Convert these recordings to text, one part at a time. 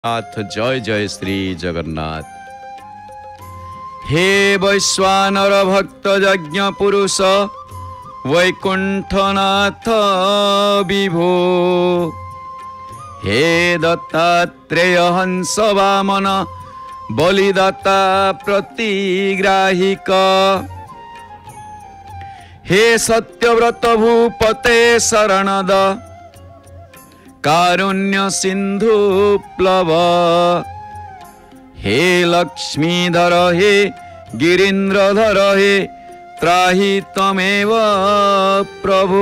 नाथ जय जय श्री जगन्नाथ। हे वैश्वानर भक्त यज्ञ पुरुष वैकुंठनाथ विभो, हे दत्तात्रेय हंस वामन बलिदाता प्रतिग्राहिक, हे सत्यव्रत भूपते शरणद कारुण्य सिंधु प्लव, हे लक्ष्मीधर हे गिरीन्द्रधर हे त्राहि तमेव प्रभु।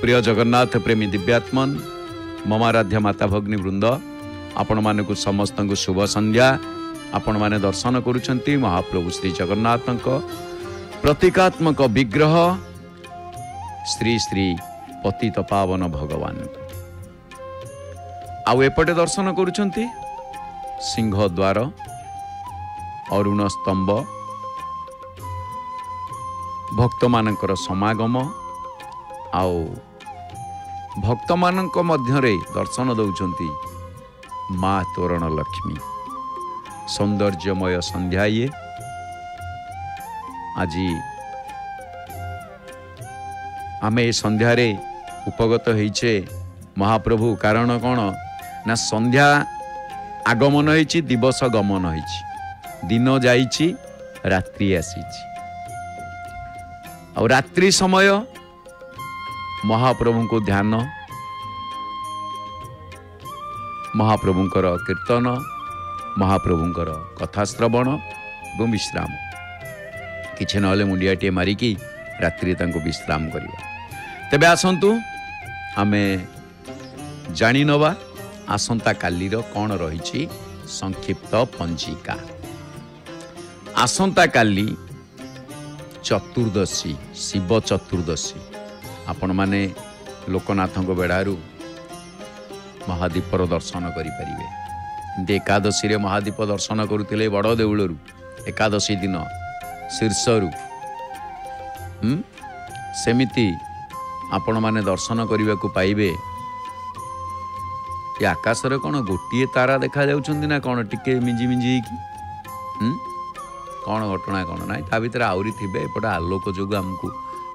प्रिय जगन्नाथ प्रेमी दिव्यात्मन ममाराध्य माता भगिनी वृंद, आपण मानक समस्त शुभ संध्या। आपण माने दर्शन करुछंती महाप्रभु श्री जगन्नाथक प्रतीकात्मक विग्रह श्री श्री पतित पावन भगवान। आउ एपटे दर्शन करुछंती सिंह द्वार, अरुण स्तंभ, भक्त मानकर समागम, आउ भक्त मानक मध्यरे दर्शन दौचंती माँ तोरण लक्ष्मी। सौंदर्यमय संध्या ये आज आमे संध्यारे उपगत होइछे महाप्रभु। कारण कौन ना संध्या आगमन होइछि, दिवस गमन होइछि, दिन जाइछि, रात्रि आसीछि। और रात्रि समय महाप्रभु को ध्यान, महाप्रभुंकर कीर्तन, महाप्रभुंकर कथा श्रवण एवं विश्राम। किछि नहले मुंडियाटे मारिकी रात्रि तांको विश्राम करिया। तेबे आसंतु आमे जानि नवा आसंता कालीर कौन रही संक्षिप्त पंजिका। आसंता काली चतुर्दशी, शिव चतुर्दशी। आपण माने लोकनाथ बेड़ारू महादीपर दर्शन करें। एकादशी रे महादीप दर्शन करुले बड़ देउलरू। एकादशी दिन शीर्षरू सेमिति आपण माने दर्शन करने को पाइबे। ये आकाश रे कौन गोटे तारा देखा जाउछंती ना कौन टिके मिंजी मिंजी की कौन घटना कौन ना ता भीतर आउरी थिबे। एपटे आलोक जोग आमको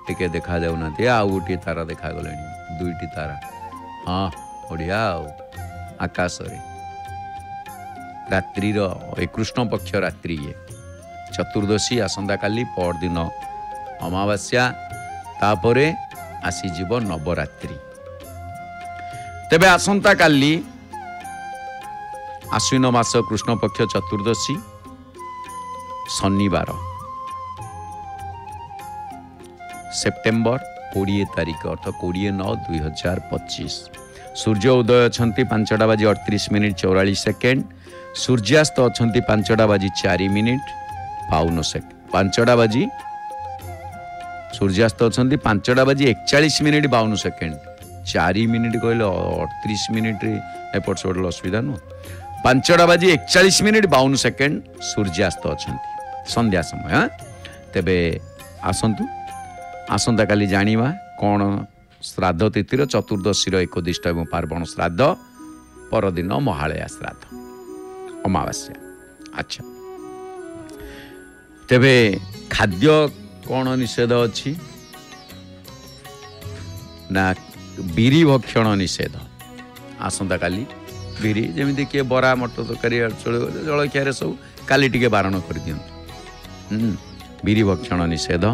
टिके देखा जाउना। आउ गोटे तारा देखा गलेनी, दुईटी तारा। हाँ बढ़िया। आकाश रे रात्रि कृष्ण पक्ष रात्रि ये चतुर्दशी आसंता काली पर दिन अमावास्या, तापरे आसीजीव नवरात्रि। तेबे आसंता काली आश्विन मास कृष्ण पक्ष चतुर्दशी शनिवार सेप्टेम्बर 20 तारीख अर्थ 20/9/2025। सूर्य उदय अछंती 5:38:44। सूर्यास्त अछंती 5:04:52। सूर्यास्त अछंती 5:41:52। 4 मिनिट कहले 38 मिनिट एपट सेपट असुविधा नु। 5:41:52 सूर्यास्त अछंती संध्या समय। तेबे आसंतु आसंता काली जानिबा कौन श्राद्ध तिथिर चतुर्दशी एकोदिष्ट एवं पार्वण श्राद्ध, परदिन महालया श्राद्ध अमावास्या। अच्छा, तेबे खाद्य कौन निषेध अच्छी ना बिरी भक्षण निषेध। आसंता काली बिरी जमी किए बरा मटर तरकारी जलखिया सब काली टिके बारण कर दियंतु। बिरी भक्षण निषेध।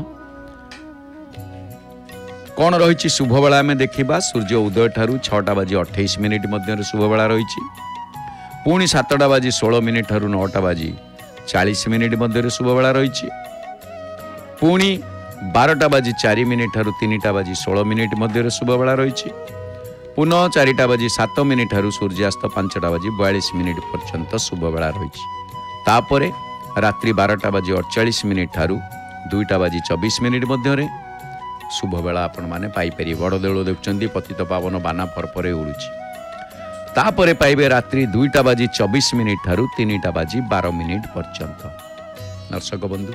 कौन रही शुभ बेला में देखा सूर्य उदय ठारू 6:28 मध्य शुभ बेला रही। पुणी 7:16 ठारू 9:40 मध्य शुभ बेला रही। पुणी 12:04 ठारू 3:16 मध्य शुभ बेला रही। पुनः 4:07 ठारू सूर्यास्त 5:42 पर्यंत शुभ बेला रही। तापरे रात्रि 12:48 ठारू 2:24 मध्य शुभ बेला आपण माने पाइपर। बड़ देउल देखुंती पतित पावन बाना फरफरे उड़ुची। तापरे पाइबे रात्रि 2:24 ठारू 3:12 पर्यंत। दर्शक बंधु,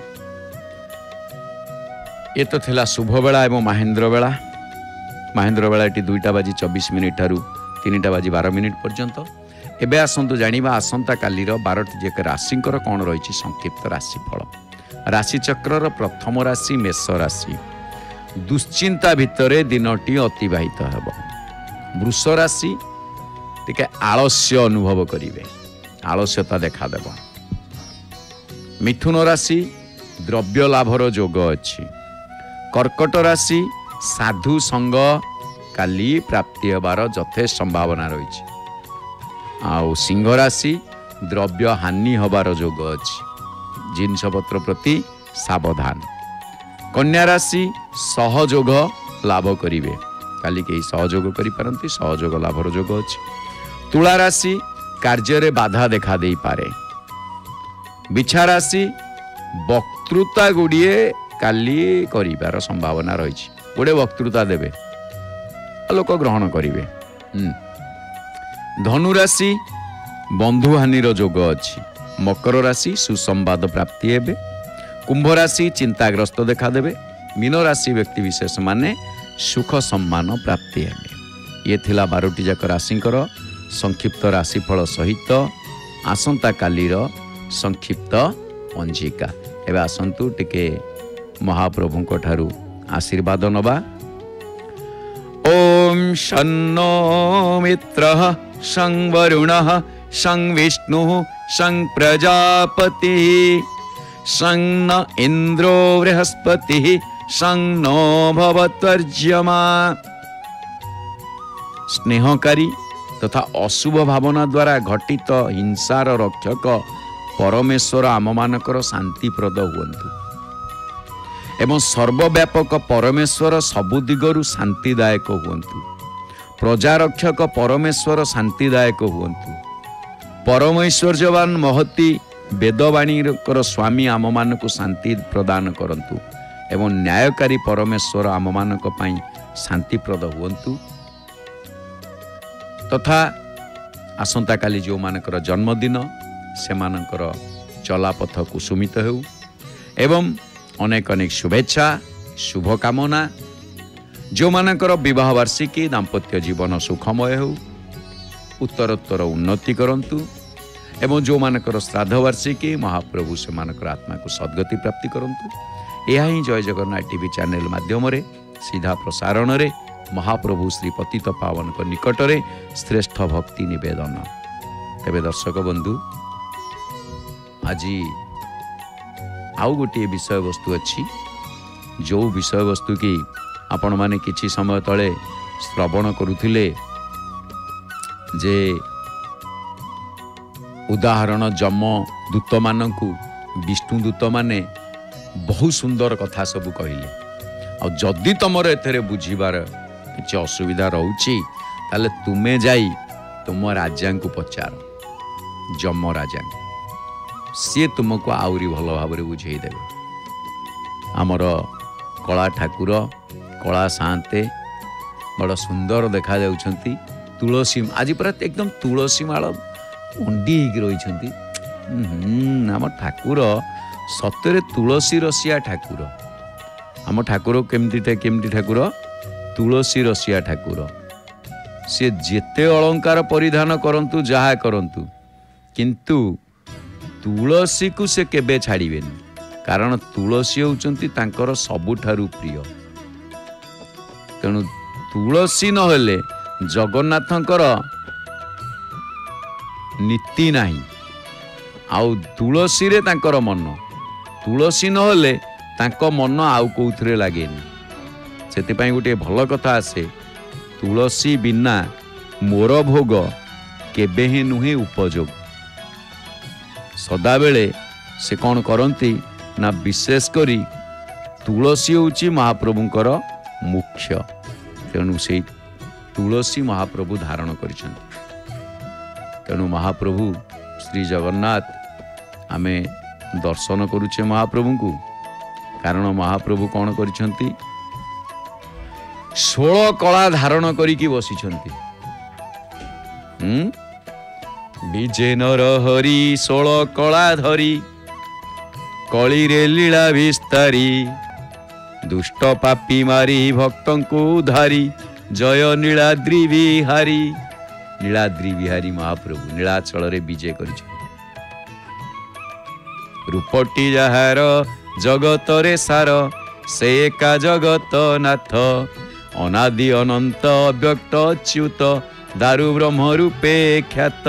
ये तो थिला शुभ बेला एवं महेंद्र बेला। महेंद्र बेला 2:24 ठारू 3टा बाजी 12 मिनिट पर्यंत। एबे आसंतु जानिबा आसंता कालीर 12टी जेक राशिंकर कौन रही संक्षिप्त राशिफल। राशिचक्रर प्रथम राशि मेष राशि। दुश्चिंता भितरे दिनटी अतिबाहित हेब। वृष राशि टिके आलस्य अनुभव करिवे, आलस्यता देखादेव। मिथुन राशि द्रव्य लाभर जोग अछि। कर्कट राशि साधु संग काली प्राप्ति हेबार यथेष्ट संभावना रही। आउ सिंह राशि द्रव्य हानि हबार जोग अछि, जिनपत्र प्रति सावधान। कन्या राशि सहयोग लाभ करिवे, काली कई सहयोग करि पारंती, सहयोग लाभर जोग अछि। तुला राशि कार्य बाधा देखा दे पारे। बिछा राशि वक्तृता गुड़िए काली करिवार संभावना रही। गोटे वक्तृता देवे, लोक ग्रहण करिवे। धनु राशि बंधुहानिर जोग अछि। मकर राशि सुसंवाद प्राप्ति हेबे। कुंभ राशि चिंताग्रस्त देखा देवे। मीन राशि व्यक्ति विशेष माने सुख सम्मान प्राप्ति हेबे। ये थिला 12टी जाक राशिंकर संक्षिप्त राशिफल सहित आसंता कालीर संक्षिप्त पंजिका। एबे आसंतु टिके महाप्रभुंक ठारू आशीर्वाद नबा। ओम शन्नो मित्रः शं वरुणः शं विष्णुः शं प्रजापतिः शं न इंद्रो बृहस्पतिः शं नो भवत्वर्ज्यमा। स्नेहकारी तथा अशुभ भावना द्वारा घटित हिंसार रक्षक परमेश्वर आममानकर शांतिप्रद हुअन्तु एवं सर्वव्यापक परमेश्वर सबु दिगरु शांतिदायक हुअन्तु। प्रजारक्षक परमेश्वर शांतिदायक हुअन्तु। परमैश्वर्यवान महती वेदवाणीकर स्वामी आममानकु शांति प्रदान करन्तु एवं न्यायकारी परमेश्वर आममानक पई शांतिप्रद हुअन्तु। तथा आसंता काली जो मानकर जन्मदिन से मानकर चलापथ कुसुमित हेउ एवं अनेक अनेक शुभेच्छा शुभकामना। जो मानकर विवाह वार्षिकी दाम्पत्य जीवन सुखमय हो, उत्तरोत्तर उन्नति करंतु एवं जो मानकर श्राद्ध वार्षिकी महाप्रभु से मानकर आत्मा को सद्गति प्राप्ति करंतु। यह ही जय जगन्नाथ टीवी चैनल माध्यम रे सीधा प्रसारण रे महाप्रभु श्री पतित पावन को निकट रे श्रेष्ठ भक्ति निवेदन। तेबे दर्शक बंधु आज आउ गोटे विषय वस्तु अच्छी, जो विषय वस्तु की आपण माने किछि समय तले श्रवण करुथिले जे उदाहरण जम दूत मानकु विष्णु दूत माने बहुत सुंदर कथा सब कहले। आ जदि तुमर एथरे बुझीबार किछि असुविधा रहउची ताले तुमे जाई तुम राजा को पचार, जम राजा सी तुमको आउरी भल भाव बुझे देवे। आमर कला ठाकुर कला साते बड़ सुंदर देखा जाउछंती। तुलसी आज पूरा एकदम तुलसी माल अंडी रही। आम ठाकुर सतरे तुलसी रसिया ठाकुर। आम ठाकुर केमती ठाकुर तुलसी रसिया ठाकुर। से जेते अलंकार परिधान करंतु जहा करंतु किंतु तुलसी को से केबे छाड़िबेनी, कारण तुलसी होउचंती तांकर सबुठारु प्रिय। तेणु तुलसी नहेले जगन्नाथंकर नीति नाही। आउ तुलसी रे तांकर मन, तुलसी नहेले तांको मन आउ कोउथरे लागेनी। सेतिपाई गोटे भल कथा आसे, तुलसी बिना मोर भोग केबे ही नुहे उपयोग। सदाबेले से कौन करती ना विशेष करी तुलसी होची महाप्रभुंकर मुख्य। तेणु से तुलसी महाप्रभु धारण करिसंती। तेणु महाप्रभु श्री जगन्नाथ आमे दर्शन करुचे महाप्रभु को, कारण महाप्रभु कौन करिसंती 16 कला धारण करिकी बसिसंती। विजे नर हरि 16 कला धरी कली रे लीला विस्तारी दुष्ट पापी मारी भक्तों को उधारी जय नीलाद्री बिहारी नीलाद्री बिहारी महाप्रभु नीलाचल विजय कर रूपटी जार जगत रे सार से एका जगत नाथ अनादि अनंत अव्यक्त अच्युत दारु ब्रह्म रूपे ख्यात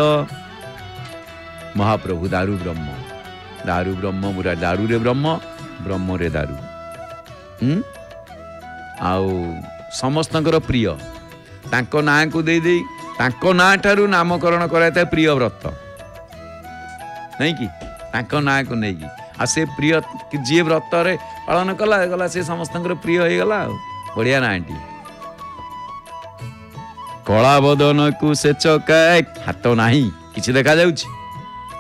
महाप्रभु दारु ब्रह्म मुरा दारु रे ब्रह्म ब्रह्म रे दारु आउ समस्तंकर प्रिय तांको नाँ को दे दे तांको नाँ ठारू नामकरण कराए प्रिय व्रत नहीं कि तांको नाँ को नहीं आ से प्रिय जी व्रत रे पालन कला गला से समस्तंकर प्रिय हो गला बढ़िया नाटी कला बदन को से चकाए हाथ नाही किछि देखा जाउछि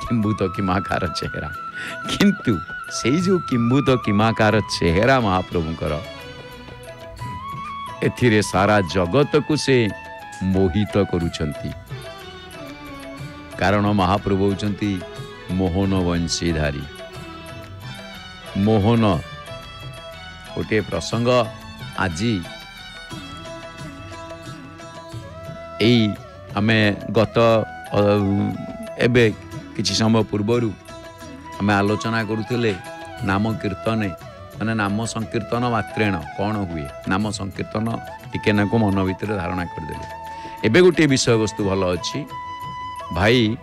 किंबुत किमाकार चेहरा किंतु से जो किंबुत किमाकार चेहरा महाप्रभुंकर एथिरे सारा जगत को से मोहित करुछंती कारण महाप्रभु होचंती मोहन वंशीधारी मोहन गोटे प्रसंग आज एई आमे गत एबे किछि समय पूर्वरु आमे आलोचना करुथिले नाम कीर्तन माने नाम संकीर्तन मात्रेण कौन हुए नाम संकीर्तन टिके ना को मन भीतर धारणा करदेले एबे गोटे विषय वस्तु भल अच्छी भाई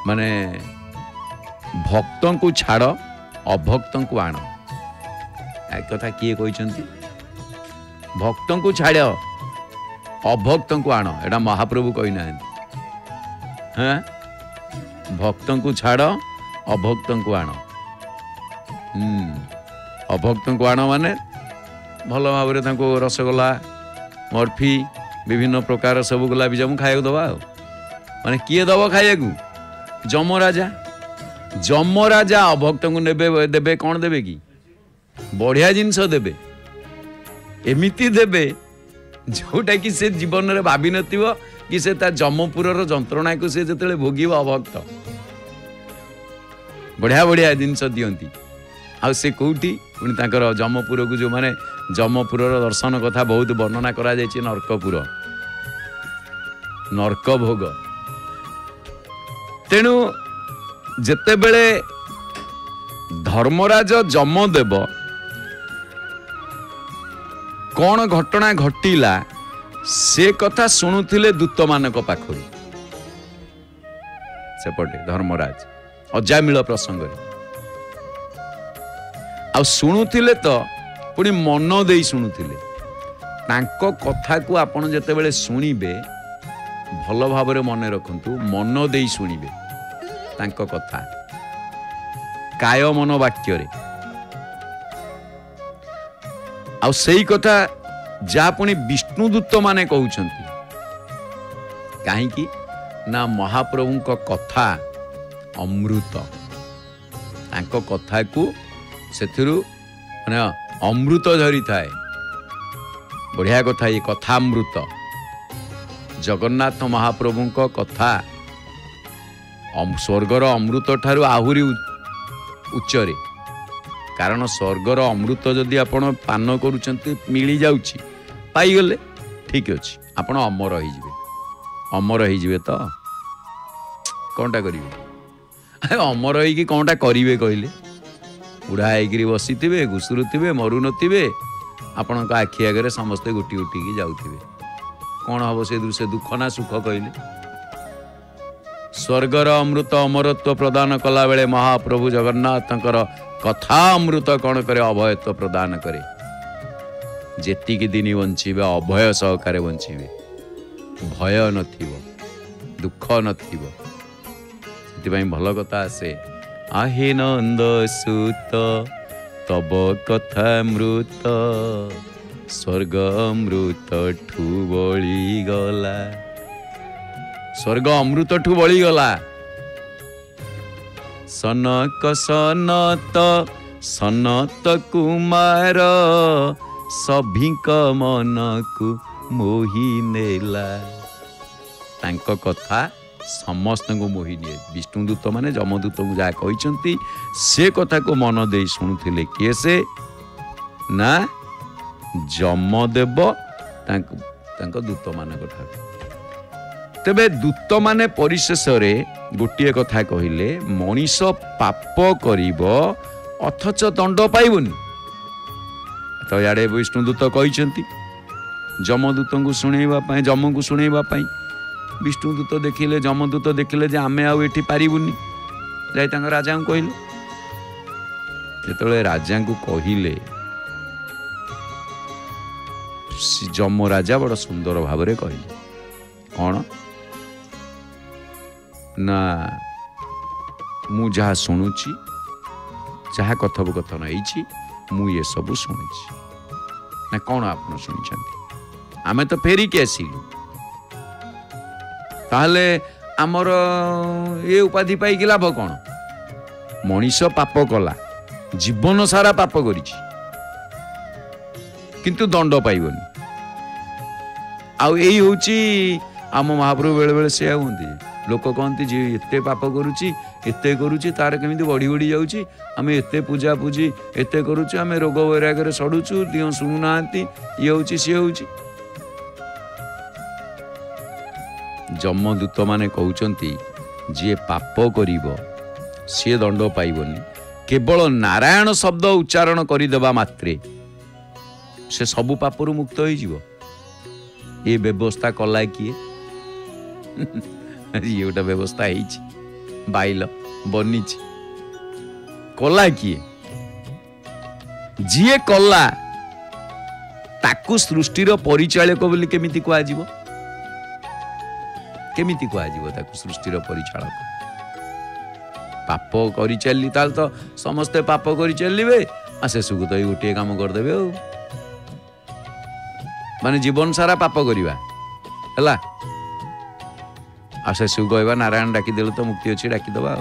माने भक्तों को छाड़ अभक्तों को आण एक कथा किए कहते भक्तों को छाड़ अभक्तों को आण एटा महाप्रभु कही ना हाँ भक्तों को छाड़ अभक्तों को आण अभक्तों को आण माने भल भाव रसगोला मर्फी विभिन्न प्रकार सब गुलाब जामु खाया दबा माने किए दब खाया जमराजा अभक्त को नेबे देबे कौन देबे कि बढ़िया जिनस देबे एमिति देबे जोटा कि से जीवन रे भाभी नथिबो कि से ता जमपुरर जंत्रणा को से जतले भोगिबो अभक्त बढ़िया बढ़िया जिनस दियंती आ से कोठी पुणी तांकर जमपुर को जो माने जमपुरर दर्शन कथा बहुत वर्णना करा जायछि नरकपुर नरक भोग तेणु जेते बेले धर्मराज जमदेव कौन घटना घटिला से कथा शुणुथिले दूत मानक पाखरु सेपटे धर्मराज अजामिल प्रसंग आ शुणुथिले तो पुणी मन देई शुणुथिले तांको कथा को आपण जेते बेले सुनिबे भल भाव मन रखंतु मन देई शुणिबे तांको कथा काय मन वाक्य आ सेई कथा जा पुणी विष्णुदूत माने कहउछंती काहे कि ना महाप्रभुंको कथा अमृत तांको कथा को सेथिरु माने अमृत झरी थाए बढ़िया कथा ये कथा अमृत जगन्नाथ महाप्रभुंको कथा स्वर्गर अमृत ठारू आहुरी उच्चरे कारण स्वर्गर अमृत जदि आपण पान करूचंती मिली जाउची पाई गले ठीक अछि आपण अमर होई जिवे तो कोनटा करिवे अमर होई कि कोनटा करिवे कहले बुढ़ा होइकरी बसिथिबे घुसुरुथिबे मरु नथिबे आपणक आखि आगे समस्ते गोटी गोटी की जाउथिबे कौन हम से दृश्य दुख ना सुख कहले स्वर्गर अमृत अमरत्व प्रदान कला बेले महाप्रभु जगन्नाथंकर कथा अमृत कौन करे अभयत्व प्रदान करे जेतिकी दिन बंचिबे अभय सहकारे बंचिबे भय नथिबो दुख नथिबो सेति भल कथा आसे आहे नंद सुत तब कथा अमृत स्वर्ग अमृत ठू बळी गला स्वर्ग अमृत ठू बळी गला सनक सनत सनत कुमार सभिक मन को मोहि नेला तांको कथा समस्त को मोहि निये विष्णुदूत माने जमदूत को जा कहिसंती से कथा को मन दे शुणुथिले किए से ना जमदेव तांको दूत मानक ठार तेबे दूत माने परिशेष रे गोटे कथा कहिले मनीष पाप करिब अथच दंड पाइबनी। तो याडे विष्णुदूत कहिसेंती जमदूत को शुणेबा पई जम को शुणेबा पई विष्णुदूत देखिले जमदूत देखिले जे आमे आउ एठी पारिबुनी जाई तांग राजा को कहिले। जेतले राजा को कहिले जम राजा बड़ सुंदर भाव रे कहिले कौन ना मु जहा शुणुची जहा कथोपकथन होइछि मु ये सब शुणुची ना कौन आपन शुणिछंती आमे तो फेरिकी आसिलु ताहले आमर ये उपाधि पाई लाभ कौन मनीष पाप कला जीवन सारा पाप करिछि किंतु दंड पाइबनी। आउ यही होची आम महाप्रभु बेले बेले से होती लोक कहती जी एते पाप करुची एते करुची तार केमिति बढ़ी बढ़ी जाउची आम एते पूजा पूजी एते करुचु आम रोग वैराग्य सड़ुचु दिह शुणु नांती ये होची सी होची। जमदूत माने कहउचंती जे पाप करिवो सी दंड पाइबनी केवल नारायण शब्द उच्चारण करदेवा मात्रे से सबु पापरु मुक्त हो जीवो। ये व्यवस्था कला किए ये गोटे व्यवस्था है बाइल बनी कला किए जी कला ताकू सृष्टिर परिचालक बोली केमिति कुआ जीवो केमिति कुआ जीवो ताकू सृष्टिर परिचालक पाप करि चली ताल तो समस्ते पाप करि चलिबे आ शेषकु तो गोटे काम करदेबे आ माने जीवन सारा पाप करिवा हला आ शेषकु कहबा नारायण डाकी देले तो मुक्ति अछि डाकी दबा आ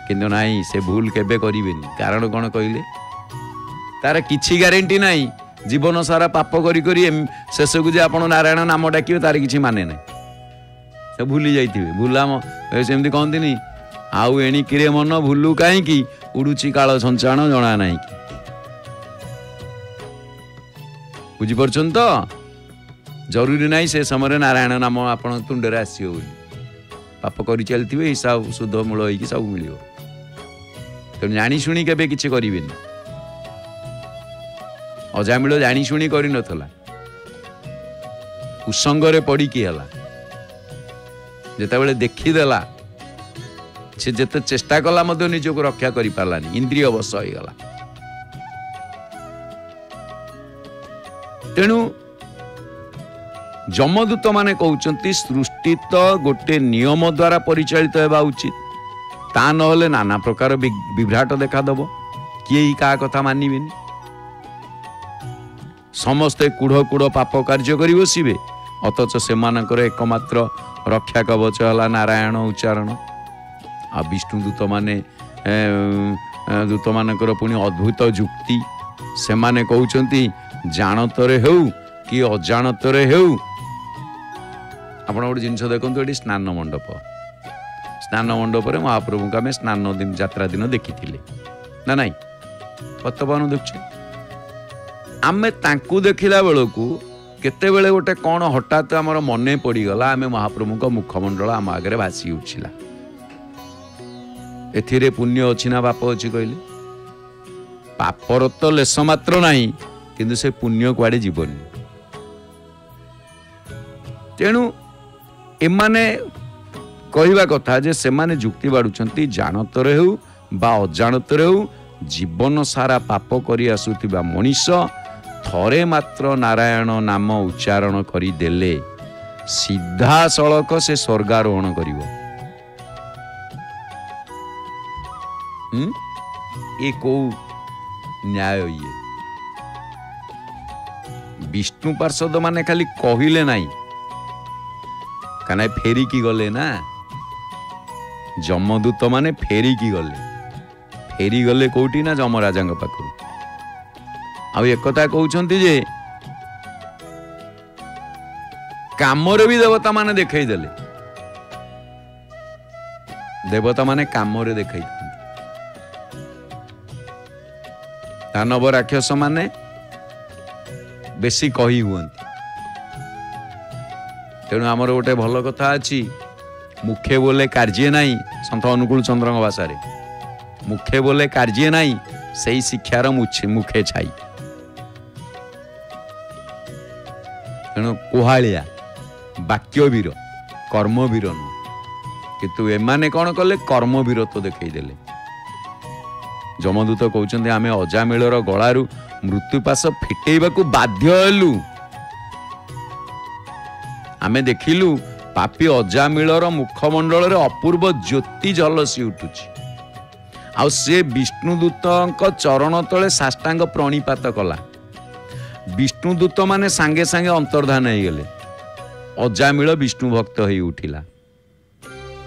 किंतु नाही से भूल केबे करिवेनी कारण कोन कहले तार किछि ग्यारंटी नाही जीवन सारा पाप करी करी शेषकु जे आपण नारायण नाम डाकिबे तार किछि माने नै से भूली जाइथिबे भूला सेमति कहंतिनी आउ एणिकिरे मन भूलु काईकी उड़ुची काल संचाण जना नहीं बुझीपरछन तो जरूरी नहीं से समय नारायण नाम आपण तुंडे आसो पाप कर चलते हिसाब शुद्ध मूल हो सब मिल तेणु जानी शुणी केबे किछि करिवेनी अजामिल जानी शुणी करि नथला कुसंगरे पड़ी कि हला जेतेबेले देखिदेला से जेते चेष्टा कला मध्य निजको रक्षा करि पारलानी इंद्रिय वश हो गला। तेणु जमदूत माने कहउचंती सृष्टि तो गोटे नियम द्वारा परिचालित हेबा उचित ता नहले नाना प्रकार विभ्राट देखा दबो किए का कथा मानिबेनी समस्ते कूढ़ कूढ़ पाप कार्य करि बसिबे अथच सेमानकर एकमात्र रक्षा कवच हला नारायण उच्चारण आ विष्णुदूत माने दूत मानकर पुणी अद्भुत जुक्ति से माने कहउचंती जानतरे हेउ कि अजाणतरे हेउ आपण गोटे जिनस देखंतु एटी स्नान मंडप रे महाप्रभु का स्नान दिन यात्रा दिन देखिथिले ना नहीं वर्तमान देखछे आमे तांकू देखिला बेलकू केते बेले गोटे कौन हठात आमर मने पड़ीगला आमे महाप्रभु का मुखमंडल आम आगे भासी उठिला एथिरे पुण्य अच्छी ना पाप अच्छी कहले पापर तो लेस मात्र नहीं किंतु से पुण्य कुआडे जीवनी तेणु एमाने कहवा कथा जे से माने जुक्ति बाड़ुचंती जानतरे हेउ बा अजाणतरे हेउ जीवन सारा पाप करी आसुथिबा मनीष थरे मात्र नारायण नाम उच्चारण करी देले सीधा सड़क से स्वर्गारोहण करिवो। ये को न्याय ये विष्णु पार्षद माने खाली कहिले नहीं कना फेरी की गले ना जमदूत माने फेरी की गले कोटी ना जमराजा पाखु आ एक कथा कहउछंती जे कामरे भी देवता माने देखई देले देवता माने कामरे देखई दानव राक्षस माने बेसी कही हुअंती तेणु आमर गोटे भल कथा अच्छी मुखे बोले कार्ये नाई सन्त अनुकूल चंद्र भाषा मुखे बोले कार्ये नाई से शिक्षार मुखे छाई तेणु कुहालिया वाक्यवीर कर्मवीर नु किंतु एमाने कौन कले कर्मवीर तो देखईदेले जमदूत कहते आमे अजामिलर गलारू मृत्युपाश फिटेइबाकू बाध्य हेलु आमे देखिलु पापी अजामिलर मुखमंडल अपूर्व ज्योति झलसी उठुची आ से विष्णुदूत चरण तले साष्टांग प्रणिपात कला विष्णुदूत माने सांगे सांगे अंतर्धान हो गले अजामिल विष्णु भक्त हो उठिला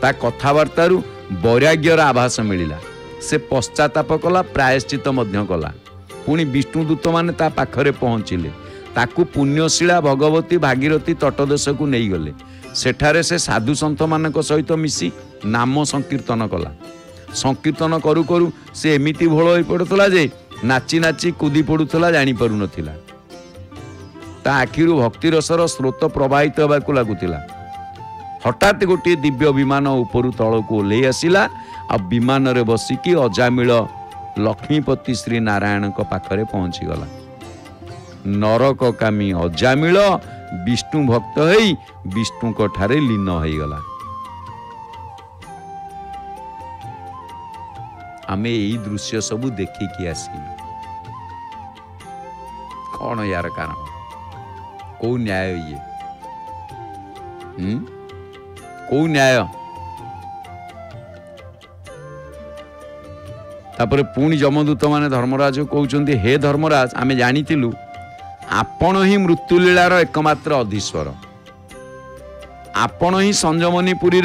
ता कथबार्तारू वैराग्यर आभास मिलिला से पश्चाताप कला प्रायश्चित मध्य कला पुणी विष्णुदूत माने ता पाखरे पहुँचिले ताकू पुण्यशिला भगवती भागीरथी तटदेश को नहीं गले सेठारे से साधु संत मानक सहित मिसी नाम संकीर्तन कला संकीर्तन करू करू से एमिति भोल हो पड़ुला जे नाची नाची कूदी पड़ुला जानी पारु नथिला ता आखिरु भक्ति रसर स्रोत प्रवाहित होबाकू लागुतिला हठात गोटे दिव्य विमान उपरु तलकू ओल्लै आसिला आ विमान रे बसिकी अजामिल लक्ष्मीपति श्री नारायण पाखरे पहुंची गला नरककामी अजामिल विष्णु भक्त हई विष्णु ठारे लीन हो गला आमे यही दृश्य सबू देखिकी आसिलु कौन यार कारण कौ न्याय ये कौ न्याय तापर पुणी जमदूत माने धर्मराज कहते हे धर्मराज आमे जानिथिलु आपण ही मृत्युलीलार एकमात्र अधीश्वर आपण ही संजमनीपुरी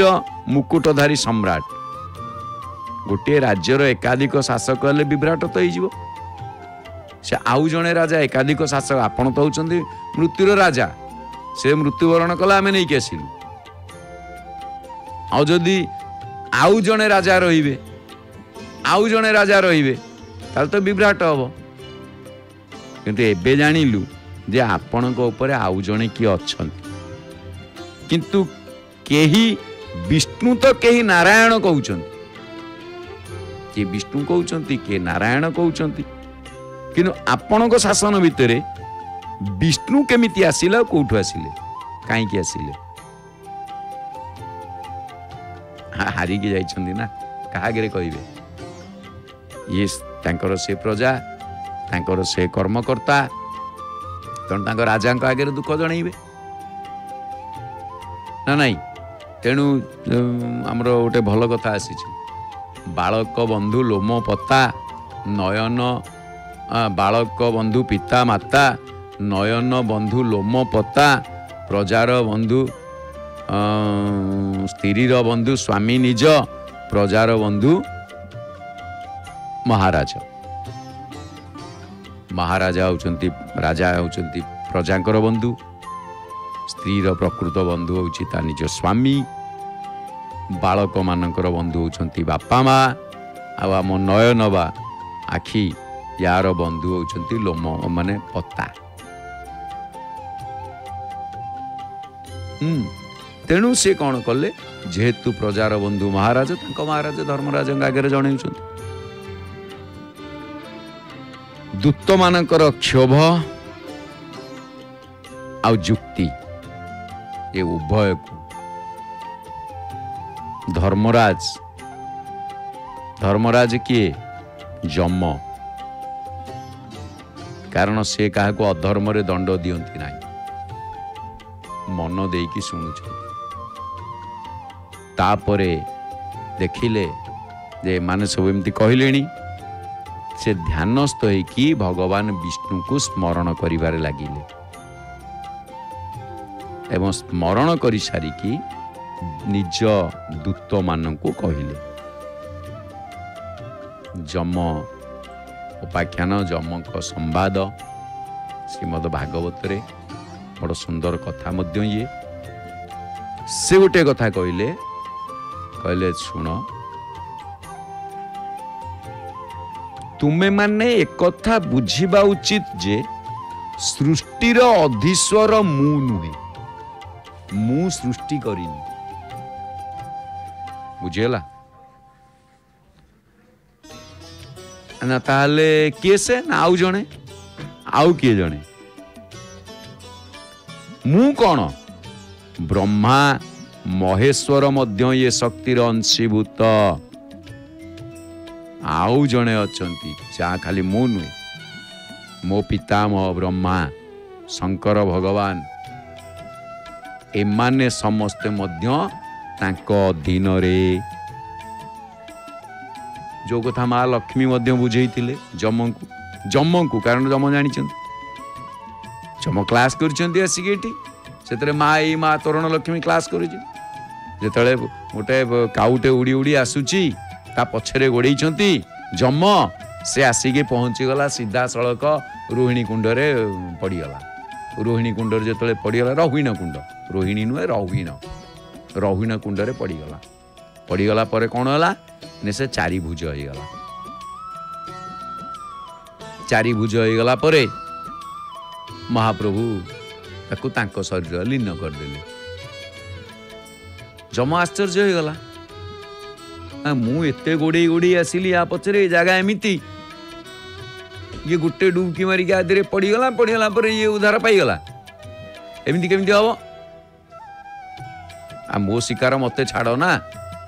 मुकुटधारी सम्राट गोटे राज्यर एकाधिक शासक हेले विभ्राट तो हो से आउ जड़े राजा एकाधिक शासक आपण तो होउछन्ति मृत्युर राजा से मृत्युवरण कला आमे नहीं आसिलु आउ जदि आउ जड़े राजा रहिबे आउ जड़े राजा रहिबे ताल तो विभ्राट हबो किंतु एबे जानिलु जे आपणक उपरे आउ जड़े किए अछन्ति किंतु केही विष्णु तो केही नारायण कहउछन्ति के विष्णु कहउछन्ति के नारायण कहउछन्ति किंतु आपणक शासन भितरे विष्णु केमिति आसिला कोठु आसिले काई की आसिले हारी की जाइछन्ति ना काहागरे कहिबे ये तांकर से प्रजा तांकर से कर्मकर्ता तेणु तांकर राजा आगे दुख जनइबे ना नहीं तेणु आमर गोटे भल कथा आसी बालक बंधु लोम पता नयन बालक बंधु पिता माता नयन बंधु लोम पता प्रजार बंधु स्त्रीर बंधु स्वामी निज प्रजार बंधु महाराज महाराजा होउछन्ति राजा होउछन्ति प्रजांकर बंधु स्त्रीर प्रकृत बंधु होउछि ता निज स्वामी बालक मानकर बंधु होउछन्ति बापा माँ आम नयन बा आखि यार बंधु होउछन्ति लोम माने पता तेणु से कौन कले जेहेतु प्रजार बंधु महाराज तांको महाराज धर्मराज आगे जणाउछन्ति दूत मानकर क्षोभ आ जुक्ति ये उभय को धर्मराज किए जम कारण से क्या अधर्म रे दंड दियंती नहीं मन देकी शुणुच तापरे देखिले जे माने सब एमती कहले से ध्यानस्थ होइकी भगवान विष्णु को स्मरण करिबारे लागिले एवं स्मरण करि सारिकी निज दूत माननकु कहिले जम उपाख्यान जमक संवाद श्रीमद भागवत रे बड़ सुंदर कथा मध्य ये से गोटे कथा कहले शुण तुमे माने एक कथा बुझिबा उचित जे सृष्टिर अधीश्वर मु नुहे मु सृष्टि करिनी बुझेला ना ताले किए से ना आउ जणे आउ किए जणे मु कौन ब्रह्मा महेश्वर मध्य ये शक्तिर अंशीभूत आउ जणे अछंती जा खाली मु नुहे मो पितामह ब्रह्मा शंकर भगवान एमाने समस्ते मध्य तांको अधीन रे जो कथा माँ लक्ष्मी मध्य बुझेइथिले जमंकु कारण जम जानी जम क्लास कर आसिक से माँ यही माँ तोरण लक्ष्मी क्लास कर गोटे काउटे उड़ी उड़ी आसुची ता पछरे गोड़े जम से आसिक पहुँची गला सीधा सड़क रोहिणी कुंड रे पड़गला रोहिणी कुंड जो पड़गला रोहिण कुंड रोहिणी नुहे रोहिण कुंड रे पड़गला पर कौन है ने से चारिभुज हो गला चारिभुज हो गला परे महाप्रभु ताकू तांको शरीर लीन करदेले जम आश्चर्य हो गला मु एते गोड़े गोड़े आसिली या पचरे जगह एमिति ये गुटे डुबकी मारिक आधे पड़गला पर ये उधार पाईगला एमती केमती हम आ मो शिकार मत छाड़ ना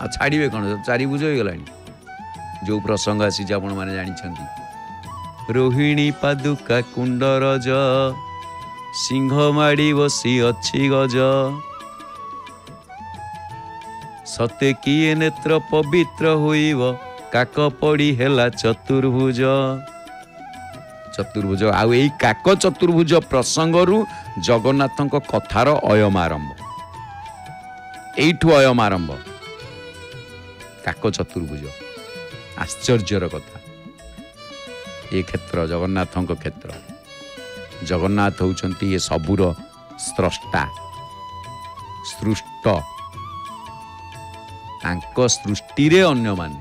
आ छाड़े कौन चारिभुज हो गला जो प्रसंग आसी आपण मैंने जानी रोहिणी पादुका कुंडरज सिंह माड़ी बसी अच्छी गज सते किए नेत्र पवित्र होइब काक पड़ी हेला चतुर्भुज चतुर्भुज आउ एई काक चतुर्भुज प्रसंगरु जगन्नाथଙ୍କ कथार अयम आरंभ एइठु अयम आरंभ काक चतुर्भुज आश्चर्यर कथा ये क्षेत्र जगन्नाथଙ୍କ क्षेत्र जगन्नाथ होउचंती ये सबुर स्रष्टा सृष्ट तांको सृष्टि रे अन्य माने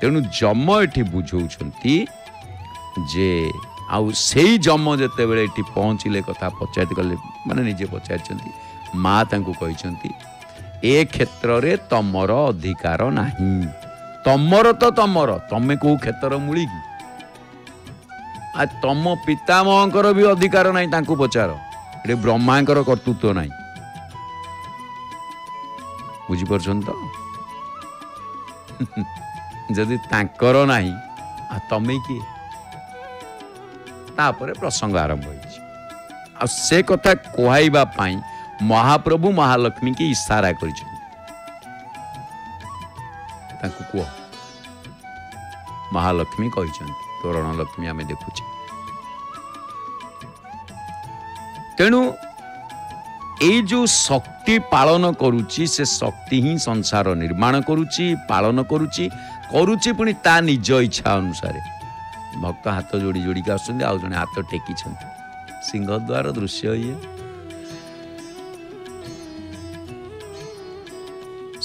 तेणु जम एठी बुझौछंती जे आउ सेई जम जते बेले एठी पहुँचिले कथा पचायत कले माने निजे पचारछंती माँ तांको कहिछंती ए क्षेत्र रे तमर अधिकार नाही तमर तो तमर तमे को क्षेत्र मूली की आ तम पितामहंकर भी अधिकार नाही तांको पचार एटे ब्रह्मांकर कर्तृत्व नाही बुझी परछन तो जदि तांकर नाही आ तमे की तापरे प्रसंग आरंभ होइछि आ से कथा कोहाइबा पाई महाप्रभु महालक्ष्मी की इशारा करिछन तांको को महालक्ष्मी कहिछन तोरण लक्ष्मी आमे देखुछे तेणु ए जो शक्ति पालन करुची से शक्ति ही संसार निर्माण करुची पालन करुची पुणी ता निज इच्छा अनुसार भक्त हाथ जोड़ी जोड़ी का आसुंदी आउ जने हाथ टेकी सिंहद्वार दृश्य ये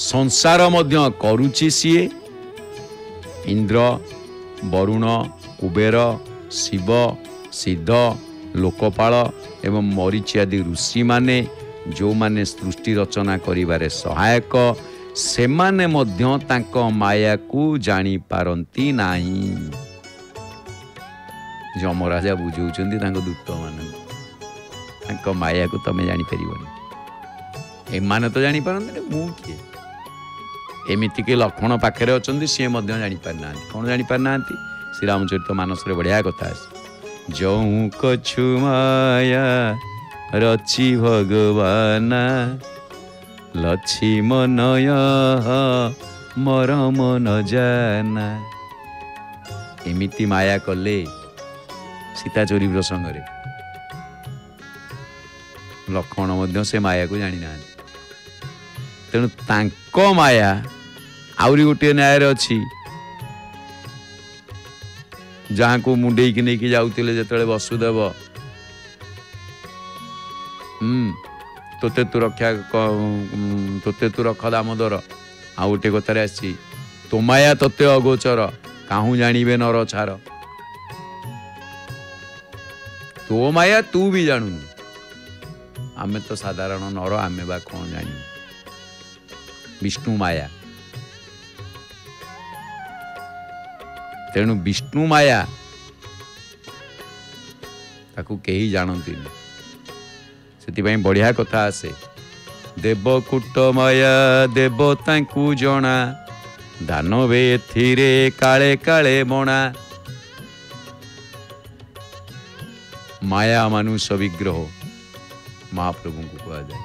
संसार मध्य करुची सीए इंद्र वरुण कुबेर शिव सिद्ध लोकपाल एवं मरीचि आदि ऋषि माने जो माने सृष्टि रचना करिबारे सहायक से माने मध्य तांको माया को जानी पारंती नाही जमराजा बुझौछंती तांको दूत मान तांको माया को तमे जानी परिबनी ए माने तो जानी पारंती मु किए एमिति के लक्ष्मण पाखरे अछंती से मध्य जानी पारना कोन जानी पारना श्री रामचरित मानस रे बढ़िया कथा जो कछु माया रची भगवान लक्ष्मणय मरम न जाना एमिति माया कले सीता चोरी प्रसंग रे लक्ष्मण मध्य से माया को जानी ना तेणु तांको माया आउरी गोटे न्याय अच्छी जहाँ को मुंडे की नहीं जाऊले जिते वसुदेव तोते तू रक्षा तोते तू रख दामोदर आउ गोटे कथार आसी तो माया तोते अगोचर काहू जानिबे नर छार तो माया तू भी जानू आमे तो साधारण नर आमे बा कौन जानी विष्णु माया। तेणु विष्णु माया ताकू केही जानती से बढ़िया कथा आसे देवकूट माया देवतांकू जना दानवे एथिरे काले काले बणा। माया मानुष विग्रह महाप्रभु को कहा जाए।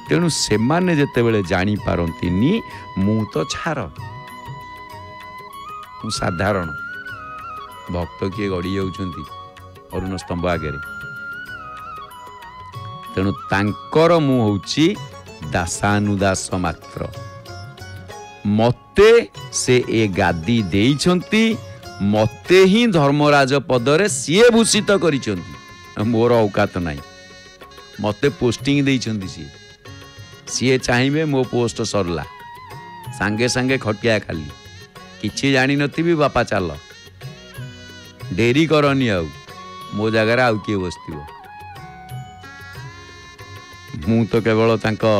तेणु से माने जेतेबेले जानी पारंतिनी मु तो छार मु साधारण भक्त किए गड़ी जाउछंती अरुण स्तंभ आगे। तेणु तांकर मु होउची दासानुदास मात्र। मते से ए गादी देइछंती मते ही धर्मराज पदरे सीए भूषित करिछंती। मोर औकात नाही मते पोस्टिंग देइछंती सीए चाहिए मो पोस्ट सरला सांगे सांगे खटिया खाली किछि जानी नथिबी बापा चल डेरी करनी आउ मो जगार आउ किए बसथिबो। मु तो केवल तांको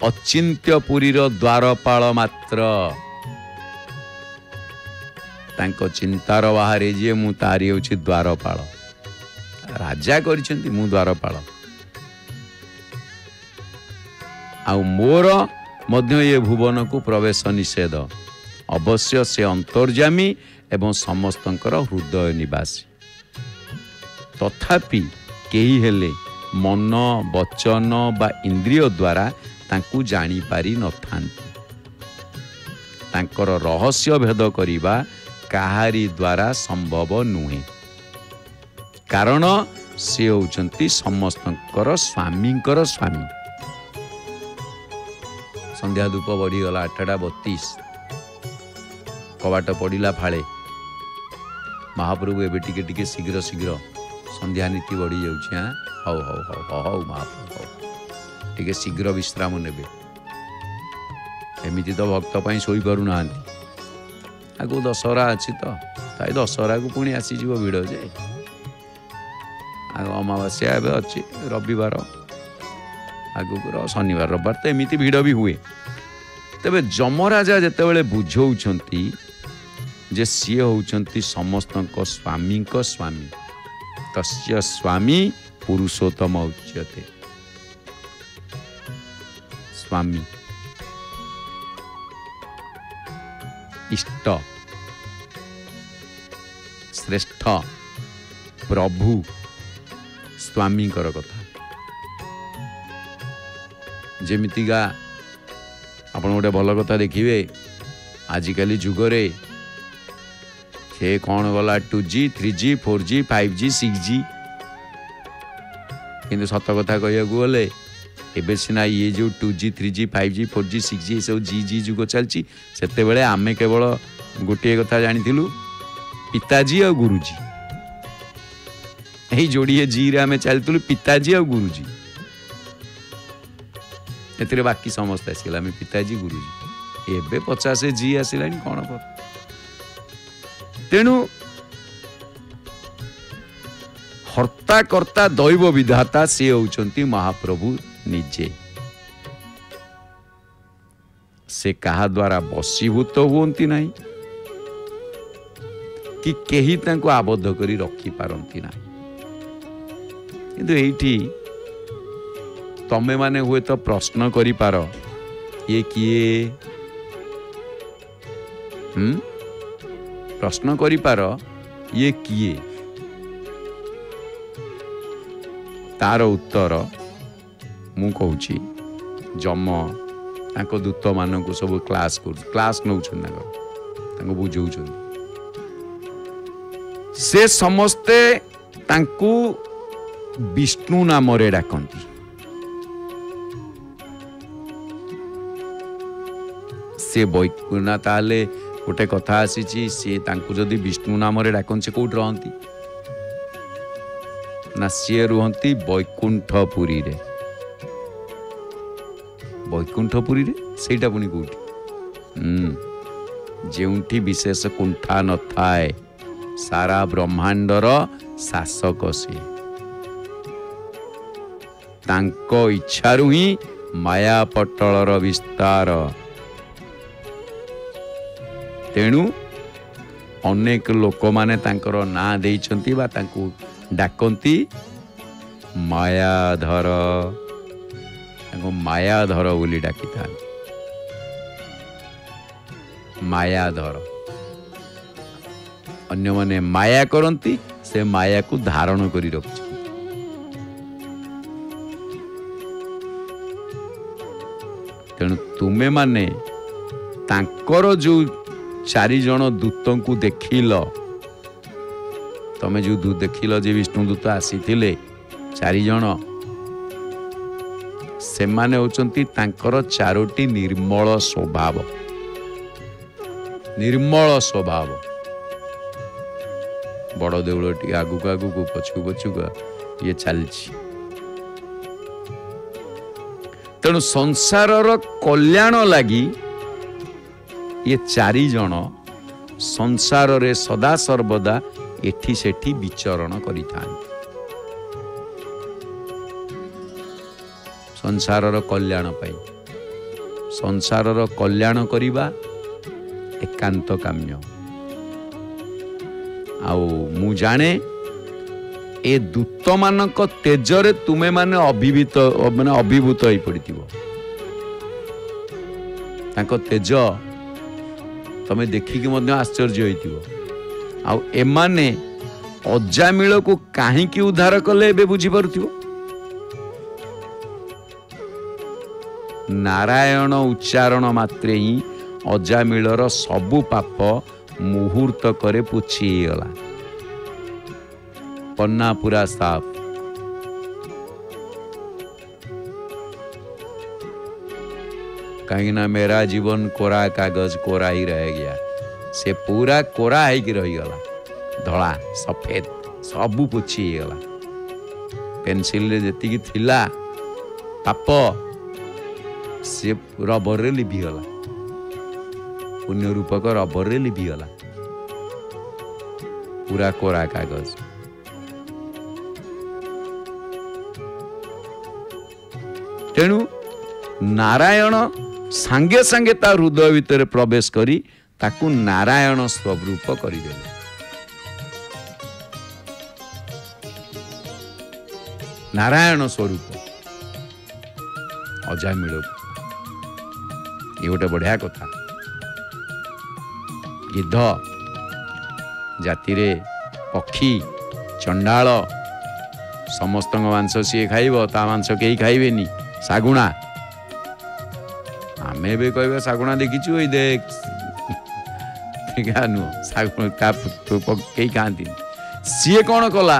अचिंत्यपुरीर द्वारपाल मात्र। तांको चिंतार बाहर जे मु तारी होछि द्वारपाल। राजा करिसेंती मु द्वारपाल। आ मोर मध्य ये भुवन को प्रवेश निषेध। अवश्य से अंतर्जामी एवं समस्तंकर हृदय निवासी। तथापि केही हेले मन वचन बा इंद्रिय द्वारा तांकू जानी पारी न थांती। तांकर रहस्य भेद करिबा काहारी द्वारा संभव नुहे। कारण से होचंती समस्तंकर स्वामींकर स्वामी। संध्या धूप बढ़ीगला 8:32 कबाट पड़ा फाड़े महाप्रभु एवं टिके शीघ्र शीघ्र संध्या नीति बढ़ी जाऊँ। हाँ हौ हौ हौ हौ हौ महाप्रभु हौ टिके शीघ्र विश्राम नेबे। एमती तो भक्त पाई शोई पारु ना आगु दशहरा अच्छी तो दशहरा को पुणी आसीज भिड़ जे आग अमावास्या एवं अच्छी रविवार आगु शनिवार रविवार तो एमती भिड़ भी हुए। तेबे जमराजा जेतेबेले बुझौछंती जे सीए होउछंती समस्तक स्वामी स्वामी तस्य स्वामी पुरुषोत्तम उच्यते। स्वामी इष्ट श्रेष्ठ प्रभु स्वामी कर कथा जेमितिगा आपण गोटे भल कथा देखिए आजिकली जुगरे से कौन गला 2G 3G 4G 5G 6G किंतु सत कथा कहू गले एबे सिना ये जो 2G 3G 5G 4G 6G सब जी जुग चलती से आमे केवल गोटे कथा जानिथिलु पिताजी और गुरुजी यही जोड़िए जी रे आमे चलतलु पिताजी और गुरुजी एतिरे बाकी समस्त आसला आम पिताजी गुरुजी एबे 50 जी आसला कौन कर। तेणु हर्ता कर्ता दैव विधाता से होउचंती महाप्रभु निजे। से कहा द्वारा बशीभूत हुंती नहीं कि केही तांको आबद्ध करी रखी पारंती नहीं। किंतु एठी तमे माने हुए तो प्रश्न करी पार ये किए प्रश्न करी पार ये किए तार उत्तर मु कहूची जम तांको दूत मानक सब क्लास नौ बुझौ से समस्ते तांको विष्णु नाम डाकती। से बैकुना ताले गोटे कथा आसी सी तांको जदि विष्णु नाम डाकन से कौट रहती ना सी रुहती बैकुंठपुरी रे। बैकुंठपुरी रे सेटा पुनी कौटी जेउठी विशेष कुंठा न थाए सारा ब्रह्मांडर ଶାସକ ସିଏ। ତାଙ୍କ ଇଚ୍ଛାରୁ ହିଁ ମାୟା ପଟଳର ବିସ୍ତାର। ତେଣୁ ଅନେକ ଲୋକମାନେ ତାଙ୍କର ନାଁ ଦେଇଛନ୍ତି ବା ତାଙ୍କୁ ଡାକନ୍ତି ମାୟାଧର। ତାଙ୍କୁ ମାୟାଧର ବୋଲି ଡାକିଥାନ୍ତି। ମାୟାଧର। ଅନ୍ୟମାନେ ମାୟା କରନ୍ତି, ସେ ମାୟାକୁ ଧାରଣ କରି ରଖିଛନ୍ତି। ତେଣୁ ତୁମେମାନେ ତାଙ୍କର ଯୋଉ 4 ଜଣ ଦୂତଙ୍କୁ ଦେଖିଲ, ତମେ ଯୋଉ ଦେଖିଲ ଯେ ବିଷ୍ଣୁ ଦୂତ ଆସିଥିଲେ 4 ଜଣ, ସେମାନେ ହେଉଛନ୍ତି ତାଙ୍କର 4ଟି ନିର୍ମଳ ସ୍ୱଭାବ। ନିର୍ମଳ ସ୍ୱଭାବ। ବଡ଼ ଦେଉଳ ଟିକେ ଆଗକୁ ଆଗକୁ ପଛକୁ ପଛକୁ ଇଏ ଚାଲିଛି। ତେଣୁ ସଂସାରର କଲ୍ୟାଣ ଲାଗି ଇଏ 4 ଜଣ ସଂସାରରେ ସଦା ସର୍ବଦା ଏଠି ସେଠି ବିଚରଣ କରିଥାନ୍ତି। ସଂସାରର କଲ୍ୟାଣ ପାଇଁ। ସଂସାରର କଲ୍ୟାଣ କରିବା ଏକାନ୍ତ କାମ୍ୟ। ଆଉ ମୁଁ ଜାଣେ ଏ ଦୂତମାନଙ୍କ ତେଜରେ ତୁମେ ମାନେ ଅଭିଭୂତ ହେଇ ପଡ଼ିଥିବ। ତାଙ୍କ ତେଜ ତମେ ଦେଖିକି ମଧ୍ୟ ଆଶ୍ଚର୍ଯ୍ୟ ହୋଇଥିବ। ଆଉ ଏମାନେ ଅଜାମିଳକୁ କାହିଁକି ଉଦ୍ଧାର କଲେ ଏବେ ବୁଝିପାରୁଥିବ। ନାରାୟଣ ଉଚ୍ଚାରଣ ମାତ୍ରେ ହିଁ ଅଜାମିଳର ସବୁ ପାପ ମୁହୂର୍ତ୍ତକରେ ପୋଛି ହେଇଗଲା। पन्ना पूरा साफ। कहीं ना मेरा जीवन कोरा कागज कोरा ही रह गया। से पूरा कोरा है कि रही गला, धला सफेद सबू पोछी गला। पेंसिल रे जेती की थिला पाप से रबर रे लिभि गला। पुण्य रूपक रबर रे लिभि गला। पूरा कोरा कागज। तेणु नारायण सांगे सांगे ता हृदय भितर प्रवेश करी ताकू नारायण स्वरूप करदेले। नारायण स्वरूप अजामिल ये गोटे बढ़िया कथा। गिद्ध जाति रे पक्षी चंडाल समस्त मांस सी खाइब, ता मांस कई खाइबेनी। सागुणा आमे भी कहबे सागुणा देखीचु ओई देख नुह सागुणा कई खाती। सी कौन कला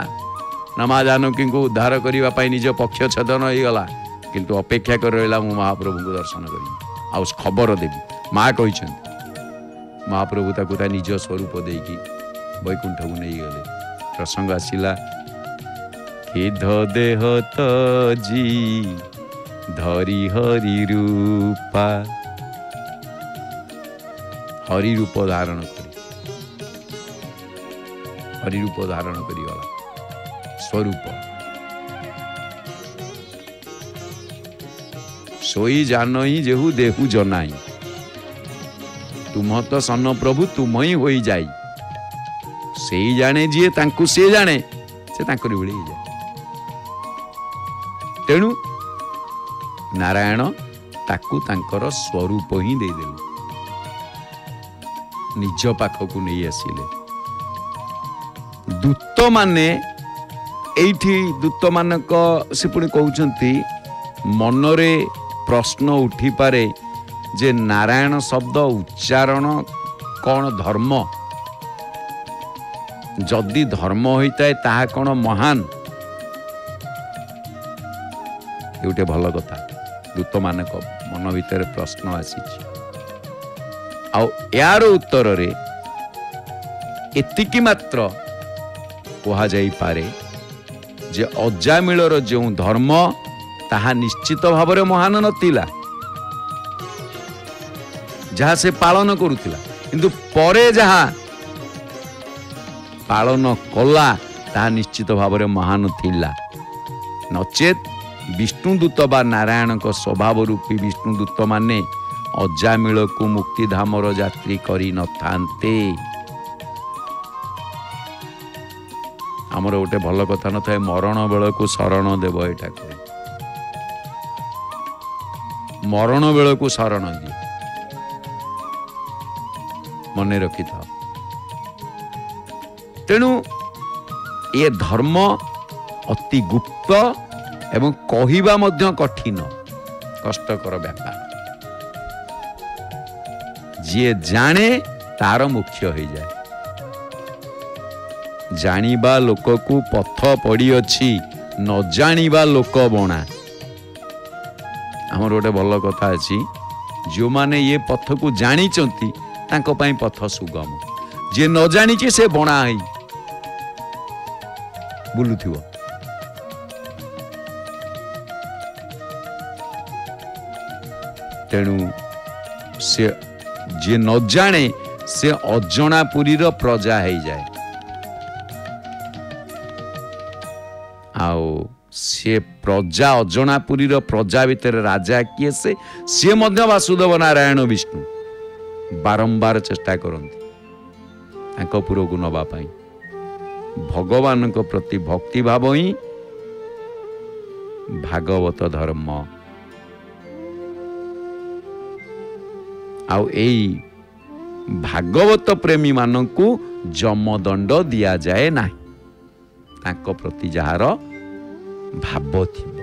ना माँ जानकी को उद्धार करने निज पक्ष छेदन हो गला, किंतु अपेक्षा कर रहा मु महाप्रभु को दर्शन करी आ खबर देवी। माँ कही महाप्रभु ताकू ता निज स्वरूप देकी वैकुंठ को नहीं गले। प्रसंग आसिला कि देह तजी धरी हरि रूपा। हरि रूप धारण करी हरि रूप धारण करी गला स्वरूप। सोई जानई जेहू देहू जनाई। तुम तो सन प्रभु तुम ही होई जाई। से जाने जी तांकु से जाने से तांकरी भली जाए। तेणु नारायण ताकू तांकर स्वरूप ही देदेले, निज पाखक नहीं आसिले। दूत माने एठी दूत मानक से पुणी कहउछंती मनरे प्रश्न उठी पारे जे नारायण शब्द उच्चारण कौन धर्म। जदि धर्म होता है ताहा कौन महान। ये गोटे भल कथा। दूत मानक मन भीतर प्रश्न आसी यार उत्तर रे एतिकी मात्र कहा जाई पारे जे अजामिलर जो धर्म ताहा निश्चित भाव में महान नथिला, जहाँ से पालन करुथिला, किंतु परे जहाँ पालन कला ତାହା ନିଶ୍ଚିତ ଭାବରେ ମହାନ ଥିଲା। ନଚେତ୍ ବିଷ୍ଣୁଦୂତ ବା ନାରାୟଣଙ୍କ ସ୍ୱଭାବ ରୂପୀ ବିଷ୍ଣୁଦୂତ ମାନେ ଅଜାମିଳକୁ ମୁକ୍ତିଧାମର ଯାତ୍ରୀ କରିନଥାନ୍ତେ। ଆମର ଗୋଟେ ଭଲ କଥା ନଥାଏ, ମରଣ ବେଳକୁ ଶରଣ ଦେବ। ଏଇଟା କରେ ମରଣ ବେଳକୁ ଶରଣ ଦିଏ, ମନେ ରଖିଥାଅ। ତେଣୁ ଏ ଧର୍ମ ଅତି ଗୁପ୍ତ ଏବଂ କହିବା ମଧ୍ୟ କଠିନ, କଷ୍ଟକର ବ୍ୟାପାର। ଯିଏ ଜାଣେ ତାର ମୁଖ୍ୟ ହେଇଯାଏ। ଜାଣିବା ଲୋକକୁ ପଥ ପଡ଼ିଅଛି, ନ ଜାଣିବା ଲୋକ ବଣା। ଆମର ଗୋଟେ ଭଲ କଥା ଅଛି, ଯେଉଁମାନେ ଏ ପଥକୁ ଜାଣିଛନ୍ତି ତାଙ୍କ ପାଇଁ ପଥ ସୁଗମ। ଯିଏ ନ ଜାଣିଛି ସେ ବଣା ହେଇ ବୁଲୁଥିବ। ତେଣୁ ସେ ଯିଏ ନ ଜାଣେ ସେ ଅଜଣା ପୁରୀର ପ୍ରଜା ହେଇଯାଏ। ଆଉ ସେ ପ୍ରଜା, ଅଜଣା ପୁରୀର ପ୍ରଜା ଭିତରେ ରାଜା କିଏ? ସିଏ ମଧ୍ୟ ବାସୁଦେବ ନାରାୟଣ ବିଷ୍ଣୁ ବାରମ୍ବାର ଚେଷ୍ଟା କରନ୍ତି ତାଙ୍କ ପୁରକୁ ନେବା ପାଇଁ। ଭଗବାନଙ୍କ ପ୍ରତି ଭକ୍ତି ଭାବ ହିଁ ଭାଗବତ ଧର୍ମ। ଆଉ ଏଇ ଭାଗବତ ପ୍ରେମୀ ମାନଙ୍କୁ ଯମଦଣ୍ଡ ଦିଆଯାଏ ନାହିଁ, ତାଙ୍କ ପ୍ରତି ଯାହାର ଭାବ ଥିବ।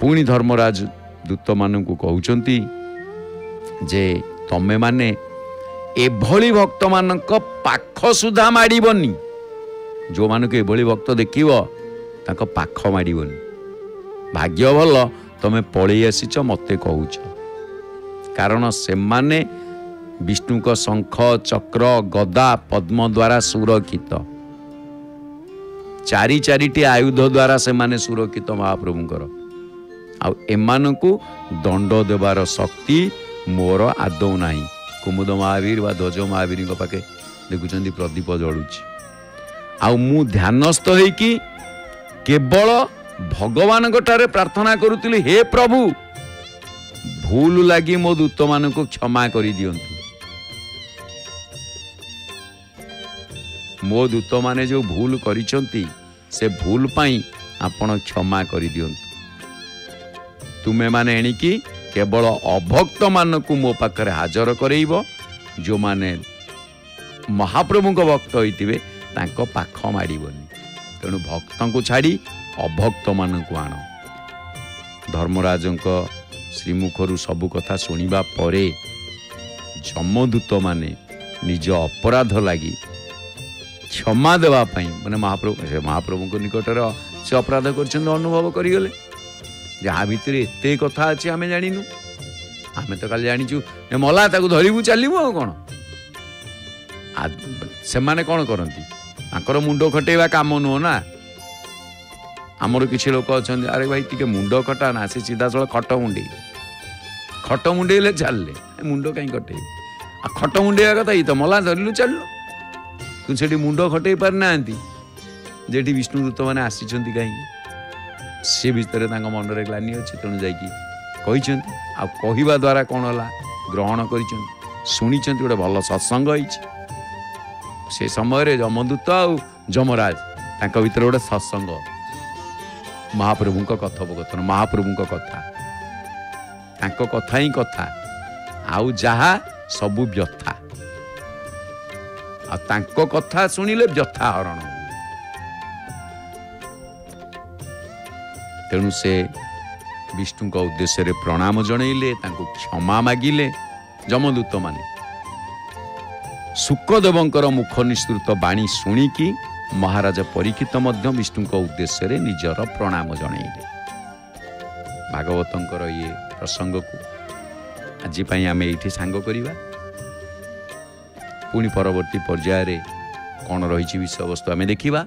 ପୁଣି ଧର୍ମରାଜ ଦୂତମାନଙ୍କୁ କହୁଛନ୍ତି ଯେ ତମେମାନେ ଏଭଳି ଭକ୍ତମାନଙ୍କ ପାଖ ସୁଦ୍ଧା ମାଡ଼ିବନି। ଯେଉଁମାନଙ୍କୁ ଏଭଳି ଭକ୍ତ ଦେଖିବ ତାଙ୍କ ପାଖ ମାଡ଼ିବନି। ଭାଗ୍ୟ ଭଲ ତମେ ପଳେଇ ଆସିଛ ମୋତେ କହୁଛ, କାରଣ ସେମାନେ ବିଷ୍ଣୁଙ୍କ ଶଙ୍ଖ, ଚକ୍ର, ଗଦା, ପଦ୍ମ ଦ୍ୱାରା ସୁରକ୍ଷିତ। ଚାରିଟି ଆୟୁଧ ଦ୍ୱାରା ସେମାନେ ସୁରକ୍ଷିତ ମହାପ୍ରଭୁଙ୍କର। ଆଉ ଏମାନଙ୍କୁ ଦଣ୍ଡ ଦେବାର ଶକ୍ତି ମୋର ଆଦୌ ନାହିଁ। କୁମୁଦ ମହାବୀର ବା ଧ୍ୱଜ ମହାବୀରଙ୍କ ପାଖେ ଦେଖୁଛନ୍ତି ପ୍ରଦୀପ ଜଳୁଛି। ଆଉ ମୁଁ ଧ୍ୟାନସ୍ଥ ହେଇକି କେବଳ ଭଗବାନଙ୍କଠାରେ ପ୍ରାର୍ଥନା କରୁଥିଲି, ହେ ପ୍ରଭୁ ଭୁଲ ଲାଗି ମୋ ଦୂତମାନଙ୍କୁ କ୍ଷମା କରିଦିଅନ୍ତୁ। ମୋ ଦୂତମାନେ ଯେଉଁ ଭୁଲ କରିଛନ୍ତି ସେ ଭୁଲ ପାଇଁ ଆପଣ କ୍ଷମା କରିଦିଅନ୍ତୁ। ତୁମେମାନେ ଏଣିକି କେବଳ ଅଭକ୍ତମାନଙ୍କୁ ମୋ ପାଖରେ ହାଜର କରେଇବ। ଯେଉଁମାନେ ମହାପ୍ରଭୁଙ୍କ ଭକ୍ତ ହୋଇଥିବେ ତାଙ୍କ ପାଖ ମାଡ଼ିବନି। ତେଣୁ ଭକ୍ତଙ୍କୁ ଛାଡ଼ି ଅଭକ୍ତମାନଙ୍କୁ ଆଣ। ଧର୍ମରାଜଙ୍କ ଶ୍ରୀମୁଖରୁ ସବୁ କଥା ଶୁଣିବା ପରେ ଯମଦୂତମାନେ ନିଜ ଅପରାଧ ଲାଗି କ୍ଷମା ଦେବା ପାଇଁ, ମାନେ ମହାପ୍ରଭୁଙ୍କ ନିକଟରେ ସେ ଅପରାଧ କରିଛନ୍ତି ଅନୁଭବ କରିଗଲେ। ଯାହା ଭିତରେ ଏତେ କଥା ଅଛି ଆମେ ଜାଣିନୁ। ଆମେ ତ କାଲି ଜାଣିଛୁ ମଲା, ତାକୁ ଧରିବୁ ଚାଲିବୁ ଆଉ କ'ଣ। ସେମାନେ କ'ଣ କରନ୍ତି? ତାଙ୍କର ମୁଣ୍ଡ ଖଟେଇବା କାମ ନୁହଁ ନା। ଆମର କିଛି ଲୋକ ଅଛନ୍ତି, ଆରେ ଭାଇ ଟିକେ ମୁଣ୍ଡ ଖଟା ନା, ସେ ସିଧାସଳ ଖଟ ମୁଣ୍ଡେଇଲେ ଚାଲିଲେ, ମୁଣ୍ଡ କାହିଁ ଖଟେଇବେ? ଆଉ ଖଟ ମୁଣ୍ଡେଇବା କଥା ଏଇ ତ, ମଲା ଧରିଲୁ ଚାଲିଲୁ। କିନ୍ତୁ ସେଠି ମୁଣ୍ଡ ଖଟେଇ ପାରିନାହାନ୍ତି, ଯେଠି ବିଷ୍ଣୁଦୂତ ମାନେ ଆସିଛନ୍ତି କାହିଁକି? ସେ ଭିତରେ ତାଙ୍କ ମନରେ ଗ୍ଲାନି ଅଛି, ତେଣୁ ଯାଇକି କହିଛନ୍ତି। ଆଉ କହିବା ଦ୍ୱାରା କ'ଣ ହେଲା? ଗ୍ରହଣ କରିଛନ୍ତି, ଶୁଣିଛନ୍ତି, ଗୋଟେ ଭଲ ସତ୍ସଙ୍ଗ ହେଇଛି। ସେ ସମୟରେ ଯମଦୂତ ଆଉ ଯମରାଜ ତାଙ୍କ ଭିତରେ ଗୋଟେ ସତ୍ସଙ୍ଗ, ମହାପ୍ରଭୁଙ୍କ କଥୋପକଥନ, ମହାପ୍ରଭୁଙ୍କ କଥା, ତାଙ୍କ କଥା ହିଁ କଥା, ଆଉ ଯାହା ସବୁ ବ୍ୟଥା। ଆଉ ତାଙ୍କ କଥା ଶୁଣିଲେ ବ୍ୟଥା ହରଣ। ତେଣୁ ସେ ବିଷ୍ଣୁଙ୍କ ଉଦ୍ଦେଶ୍ୟରେ ପ୍ରଣାମ ଜଣାଇଲେ, ତାଙ୍କୁ କ୍ଷମା ମାଗିଲେ। ଯମଦୂତ ମାନେ ଶୁକଦେବଙ୍କର ମୁଖ ନିଃସୃତ ବାଣୀ ଶୁଣିକି ମହାରାଜା ପରୀକ୍ଷିତ ମଧ୍ୟ ବିଷ୍ଣୁଙ୍କ ଉଦ୍ଦେଶ୍ୟରେ ନିଜର ପ୍ରଣାମ ଜଣାଇଲେ। ଭାଗବତଙ୍କର ଇଏ ପ୍ରସଙ୍ଗକୁ ଆଜି ପାଇଁ ଆମେ ଏଇଠି ସାଙ୍ଗ କରିବା। ପୁଣି ପରବର୍ତ୍ତୀ ପର୍ଯ୍ୟାୟରେ କ'ଣ ରହିଛି ବିଷୟବସ୍ତୁ ଆମେ ଦେଖିବା।